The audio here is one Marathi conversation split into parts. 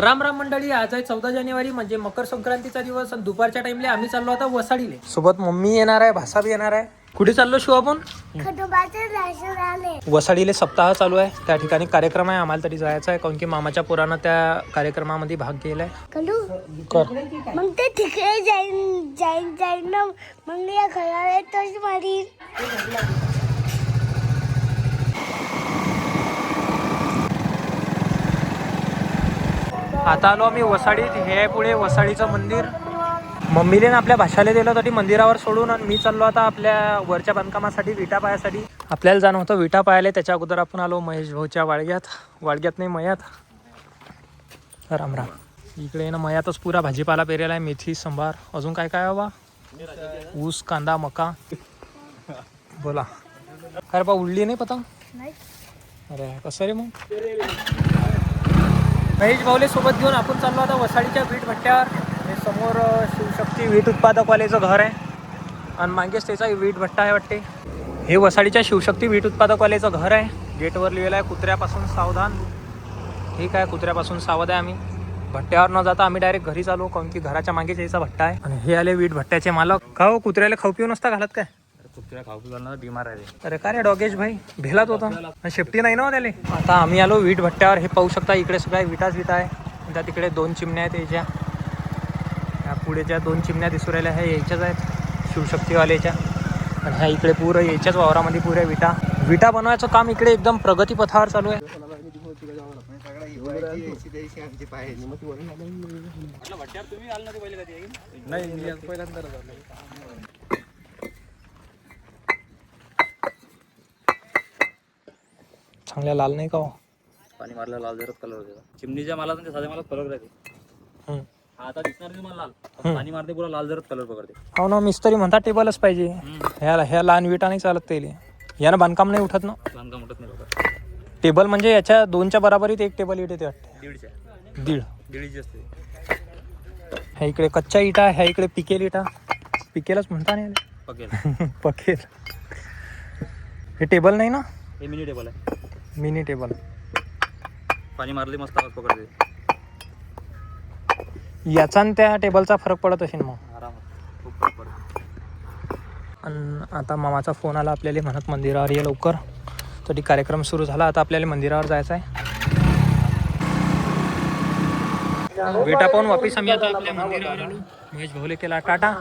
राम राम मंडळी, आज आहे 14 जानेवारी म्हणजे मकर संक्रांतीचा दिवस आणि दुपारच्या टाइमला आम्ही चाललो आता वसाडीले. सोबत मम्मी येणार आहे, भासा बी येणार आहे. कुठे चाललो शिव आपण? वसाडीले सप्ताह चालू आहे, त्या ठिकाणी कार्यक्रम आहे. आम्हाला तरी जायचं आहे कारण की मामाच्या पोरानं त्या कार्यक्रमामध्ये भाग घेतलाय. मग ते तिकडे जाईन ना, मग या घराला येतोच मारी. आता आलो आम्ही वसाडीत. हे आहे पुढे वसाडीचं मंदिर. मम्मीने आपल्या भाषाला दिलं तरी मंदिरावर सोडून, आणि मी चाललो आता आपल्या वरच्या बांधकामासाठी विटा पायासाठी. आपल्याला जाणं होतं विटा पायाले, त्याच्या अगोदर आपण आलो महेश भाऊच्या वाडग्यात नाही मयात. राम राम. इकडे ना मयातच पुरा भाजीपाला पेरेला आहे, मेथी संभार अजून काय काय बाबा, ऊस कांदा मका. बोला अरे बा, उडली नाही पतंग? अरे कसं रे मग. महेश भाऊले सोबत घेऊन आपण चाललो आता वसाडीच्या वीट भट्ट्यावर. हे समोर शिवशक्ती वीट उत्पादकवालेचं घर आहे आणि मागेच त्याचा वीट भट्टा आहे वाटते. हे वसाडीच्या शिवशक्ती वीट उत्पादकवालेचं घर आहे. गेटवर लिहिलं आहे कुत्र्यापासून सावधान. ठीक आहे, कुत्र्यापासून सावध आहे आम्ही. भट्ट्यावर न जाता आम्ही डायरेक्ट घरी चालू, कारण की घराच्या मागेच यायचा भट्टा आहे. आणि हे आले वीट भट्ट्याचे मालक. का हो, कुत्र्याला खाऊ पिऊ नसता घालत काय? कुत्र्या खाऊ पिऊ बिमार आहे. अरे का रे डॉगेश भाई, भेलात होता शेफ्टी नाही ना त्याले. आता आम्ही आलो वीट भट्ट्यावर. हे पाहू शकता, इकडे सगळ्या विटाच विटा आहे. त्या तिकडे 2 चिमण्या आहेत याच्या. ह्या पुढे ज्या 2 चिमण्या दिसू राहिल्या ह्या याच्याच आहेत, शिवशक्तीवाल्याच्या. आणि ह्या इकडे पुरं याच्याच वावरामध्ये पुऱ्या विटा बनवायचं काम इकडे एकदम प्रगतीपथावर चालू आहे. चांगल्या लाल नाही का हो? पाणी मारला लाल जरच कलर होते. चिमणीच्या मालात आणि साध्या मालात फरक राहते. आता दिसणार नाही मला लाल, पाणी मारते पुरा लाल जरच कलर पकडते. हो ना, मिस्त्री म्हणतात टेबलच पाहिजे. ह्या लहान विटा नाही चालत त्याला. यानं बांधकाम नाही उठत ना. बांधकाम उठत नाही बघा. टेबल म्हणजे याच्या 2च्या बराबरीत एक टेबल इट येते वाटते. 1.5 असते. ह्या इकडे कच्च्या इटा, ह्या इकडे पिकेल इटा. पिकेलच म्हणता नाही पकेल. पकेल. हे टेबल नाही ना, हे मिनी टेबल आहे. Mini table. पाणी मारले मस्त आवाज पकडते. याचा आणि त्या टेबलचा फरक पडत असेल मग. आरामात खूप फरक पडतो. आणि आता मामाचा फोन आला आपल्याला, म्हणत मंदिरावर ये लवकर. तरी कार्यक्रम सुरू झाला. आता आपल्याला मंदिरावर जायचं आहे. बेटा पाहून वापिस आम्ही आता आपल्या मंदिरावर आलो. महेश भाऊले केला टाटा.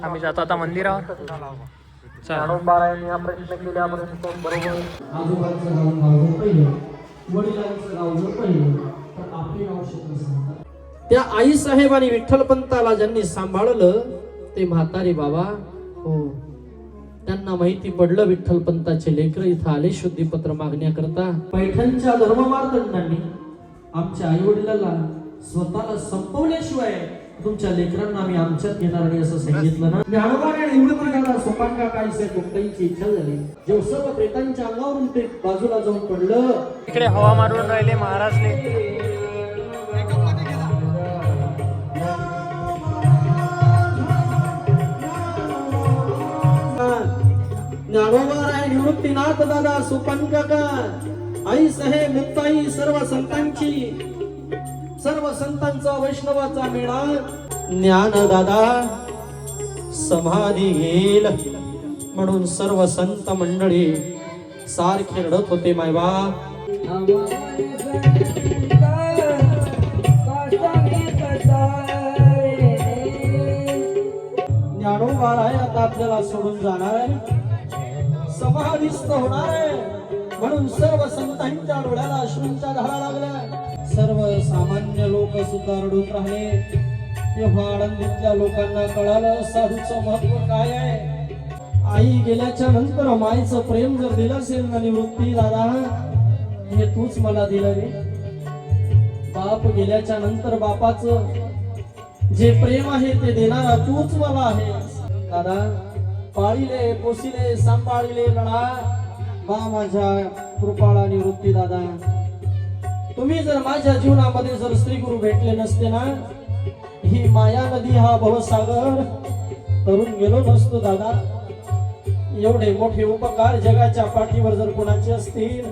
आम्ही जातो आता मंदिरावर. त्या आई साहेब आणि विठ्ठलपंताला ज्यांनी सांभाळलं ते म्हातारे बाबा. हो, त्यांना माहिती पडलं विठ्ठलपंताचे लेकर इथं आले शुद्धीपत्र मागण्याकरता. पैठणच्या धर्ममार्तंडांनी आमच्या आई वडिलांना स्वतःला संपवल्याशिवाय तुमच्या लेकरांना आम्ही आमच्यात घेणार नाही असं सांगितलं ना. ज्ञानोबाने निवृत्तीला सोपानका काहीसे कोणत्याची इच्छा झाली. जेव्हा सर्व प्रेतांच्या अंगावरून ते बाजूला जाऊन पडलं. इकडे हवा मारून राहिले महाराजले. ज्ञानोबा राय निवृत्तीनाथ दादा सोपान काका आई साहेब मुक्ताई सर्व संतांचा वैष्णवाचा मेळा. ज्ञान दादा समाधी घेईल म्हणून सर्व संत मंडळी सारखे रडत होते. मायबा ज्ञानोबा राय आता आपल्याला सोडून जाणार आहे, समाधीस्थ होणार आहे. म्हणून सर्व संतांच्या डोळ्याला अश्रूंच्या धारा लागल्या. सर्व सामान्य लोक सुद्धा रडून राहिले. तेव्हा आनंदीतल्या लोकांना कळालं साधूचं महत्व काय आहे. आई गेल्याच्या नंतर माईचं प्रेम जर दिलं असेल ना निवृत्ती दादा, हे तूच मला दिलं रे. बाप गेल्याच्या नंतर बापाचं जे प्रेम आहे ते देणारा तूच मला आहे दादा. पाळिले पोसिले सांभाळिले लढा बा माझ्या कृपाळा निवृत्ती दादा. तुम्ही जर माझ्या जीवनामध्ये जर स्त्री गुरु भेटले नसते ना, ही माया नदी हा भवसागर तरुण गेलो नसतो दादा. एवढे मोठे उपकार जगाच्या पाठीवर जर कोणाचे असतील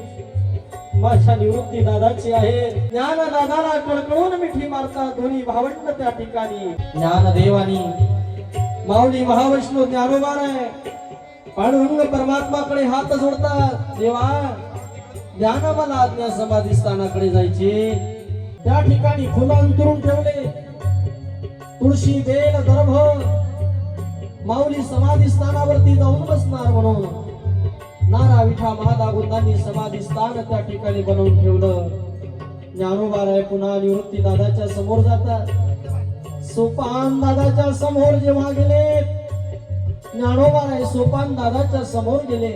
माझ्या निवृत्ती दादाची आहे. ज्ञान दादाला कळकळून मिठी मारतात दोन्ही भावंड त्या ठिकाणी. ज्ञानदेवानी माऊली महाविष्णू ज्ञानोबार आहे. पांडुरंग परमात्माकडे हात जोडतात. देवा ज्ञान मला आज्ञा समाधी स्थानाकडे जायचे. त्या ठिकाणी फुलं अंतरून ठेवले. तुळशी बेल दर्भ माऊली समाधी स्थानावरती जाऊन बसणार म्हणून नारा विठा महादागुंदांनी समाधी स्थान त्या ठिकाणी बनवून ठेवलं. ज्ञानोबाराय पुन्हा निवृत्ती दादाच्या समोर जातात. सोपान दादाच्या समोर जेव्हा गेले, ज्ञानोबाराय सोपान दादाच्या समोर गेले.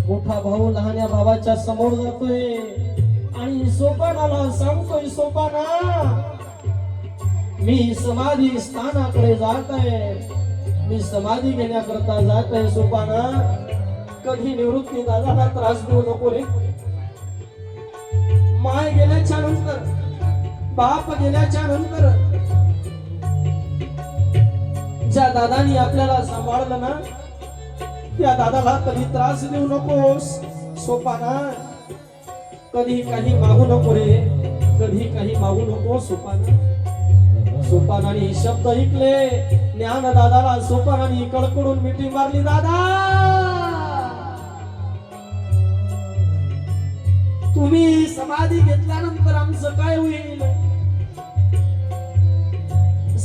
मोठा भाऊ लहान्या भावाच्या समोर जातोय आणि सोपानाला सांगतोय, सोपाना मी समाधी स्थानाकडे जात आहे. मी समाधी घेण्याकरता जात आहे. सोपाना कधी निवृत्ती दादाला त्रास देऊ नको रे. माय गेल्याच्या नंतर, बाप गेल्याच्या नंतर ज्या दादानी आपल्याला सांभाळलं ना, त्या दादाला कधी त्रास देऊ नकोस. सोपाना कधी काही मागू नको रे, कधी काही मागू नको सोपाना. सोपानाने शब्द ऐकले. ज्ञान दादाला सोपानाने कडकडून मिठी मारली. दादा तुम्ही समाधी घेतल्यानंतर आमचं काय होईल?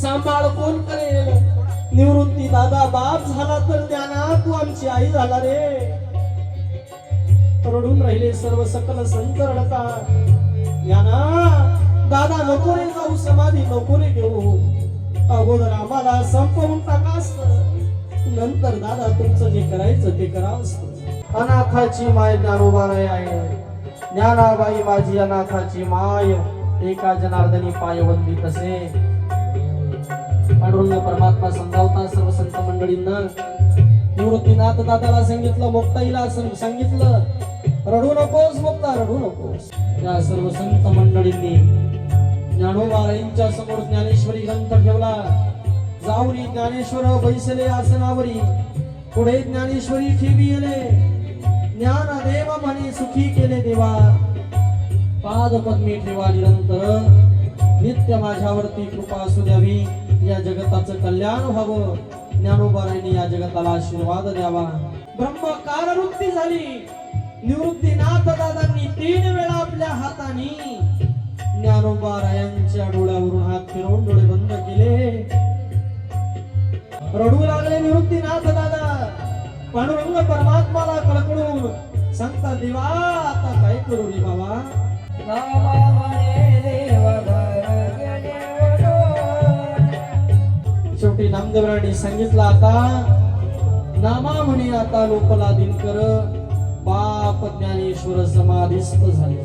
सांभाळ कोण करेल? निवृत्ती दादा बाप झाला तर ज्ञाना तू आमची आई झाला रे. रडून राहिले सर्व सकल संत रडतात. ज्ञाना दादा नको रे जाऊ, समाधी नको रे घेऊ. अगोदर आम्हाला संपवून टाका असतं, नंतर दादा तुमचं जे करायचं ते करावं असतं. अनाथाची माय ज्ञानोबाराय आहे. ज्ञानाबाई माझी अनाथाची माय, एका जनार्दनी पायवंदी तसे. पांडुरंग परमात्मा समजावता सर्व संत मंडळींना. निवृत्तीनाथ दादाला सांगितलं, मुक्ताईला सांगितलं, रडू नकोस मुक्ता, रडू नकोस. या सर्व संत मंडळींनी ज्ञानोबारायांच्या समोर ज्ञानेश्वरी ग्रंथ ठेवला. जाऊरी ज्ञानेश्वर बैसले आसनावरी, पुढे ज्ञानेश्वरी ठेवी येले. ज्ञानदेव म्हणे सुखी केले देवा, पादपद्मी ठेवा निरंतर. नित्य माझ्यावरती कृपा असू द्यावी, या जगताचं कल्याण व्हावं. ज्ञानोबारायांनी या जगताला आशीर्वाद द्यावा. ब्रह्मकार वृत्ती झाली. निवृत्तीनाथ दादांनी 3 वेळा आपल्या हाताने ज्ञानोबारायांच्या डोळ्यावरून हात फिरवून डोळे बंद केले. रडू लागले निवृत्तीनाथ दादा. पांडुरंग परमात्माला कळकळून सांगता, देवा आता काय करू रे बाबा? शेवटी नामदेवरांनी सांगितलं, आता नामा म्हणे आता लोकला दिनकर. बाप ज्ञानेश्वर समाधीस्थ झाले.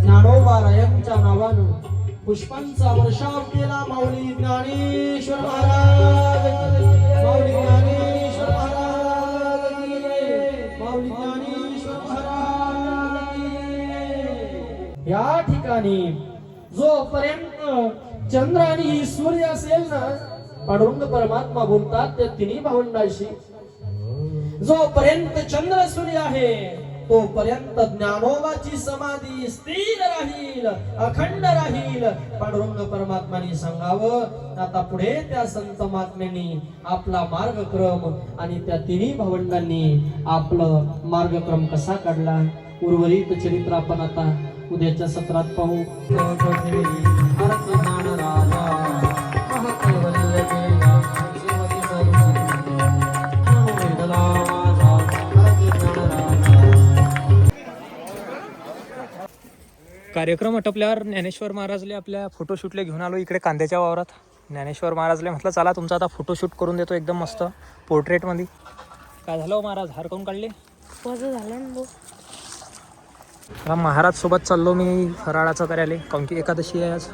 ज्ञानोबारायांच्या नावानं पुष्पांचा वर्षाव केला. माऊली ज्ञानेश्वर महाराज, माऊली ज्ञानेश्वर महाराज, माऊली ज्ञानेश्वर महाराज. या ठिकाणी जोपर्यंत चंद्र आणि सूर्य असेल ना, पांडुरंग परमात्मा बोलतात त्या तिन्ही भावंडाशी, जोपर्यंत चंद्र सूर्य आहे तोपर्यंत ज्ञानोबाची समाधी स्थिर राहील, अखंड राहील. पांडुरंग परमात्माने सांगावं. आता पुढे त्या संत महात्म्यांनी आपला मार्गक्रम आणि त्या तिन्ही भावंडांनी आपलं मार्गक्रम कसा काढला, उर्वरित चरित्र आपण आता उद्याच्या सत्रात पाहू. कार्यक्रम आटपल्यावर ज्ञानेश्वर महाराजले आपल्या फोटोशूटला घेऊन आलो इकडे कांद्याच्या वावरात. ज्ञानेश्वर महाराजले म्हटलं चला तुमचा आता फोटोशूट करून देतो एकदम मस्त पोर्ट्रेटमध्ये. काय झालं महाराज, हार काऊन काढले? झालं महाराज सोबत चाललो मी फराळाचं करायला, काऊन की एकादशी आहे आज.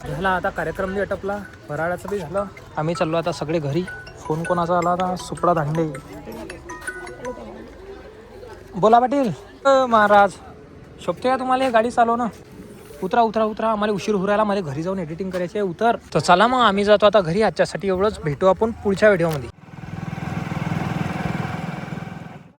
झाला आता कार्यक्रम बी आटपला, फराळाचं बी झालं. आम्ही चाललो आता सगळे घरी. फोन कोणाचा आला आता? सुपडा धांडे. बोला पाटील. महाराज शोभते का तुम्हाला गाडी चालव ना? उतरा उतरा उतरा, आम्हाला उशीर होरायला, मला घरी जाऊन एडिटिंग करायची आहे, उतर. तर चला मग आम्ही जातो आता घरी. आजच्यासाठी एवढंच, भेटू आपण पुढच्या व्हिडिओमध्ये.